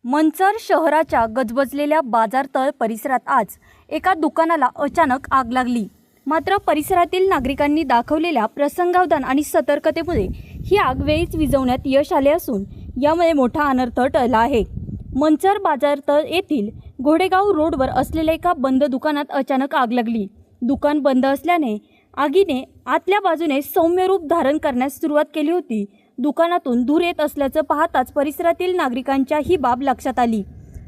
मंचर शहराच्या गजबजलेल्या बाजारतळ परिसरात आज एका दुकानाला अचानक आग लागली। मात्र परिसरातील नागरिकांनी दाखवलेल्या प्रसंगावधान आणि सतर्कतेमुळे ही आग वेळीच विझवण्यात यश आले असून यामुळे मोठा अनर्थ टळला आहे। मंचर बाजारतळ येथील घोडेगाव रोडवर असलेल्या एका बंद दुकानात अचानक आग लागली। दुकान बंद असल्याने आगीने आतल्या बाजूने सौम्य रूप धारण करण्यास सुरुवात केली होती। दुकानातून धूर येत असल्याचं पाहताच परिसरातील नागरिकांच्या ही बाब लक्षात आली।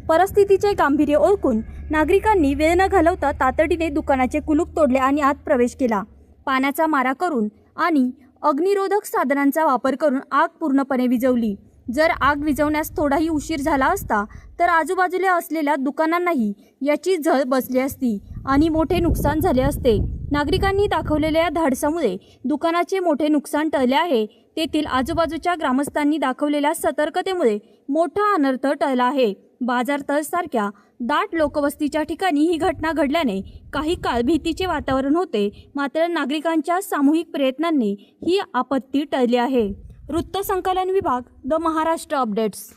परिस्थितीचे गांभीर्य ओळखून नागरिकांनी वेळ न घालवता तातडीने दुकानाचे कुलूप तोडले आणि आत प्रवेश केला। पाण्याचा मारा करून आणि अग्निरोधक साधनांचा वापर करून आग पूर्णपणे विझवली। जर आग विझवण्यास थोडाही उशीर झाला असता तर आजूबाजूला असलेल्या दुकानांनाही याची झळ बसली असती आणि मोठे नुकसान झाले असते। नागरिकांनी दाखवलेल्या धाडसामुळे दुकानाचे मोठे नुकसान टळले आहे। तेथील आजूबाजूच्या ग्रामस्थांनी दाखवलेल्या सतर्कतेमुळे मोठा अनर्थ टळला आहे। बाजारतळ सारख्या दाट लोकवस्तीच्या ठिकाणी ही घटना घडल्याने काही काळ भीतीचे वातावरण होते, मात्र नागरिकांच्या सामूहिक प्रयत्नांनी ही आपत्ती टळली आहे। वृत्तसंकलन विभाग, द महाराष्ट्र अपडेट्स।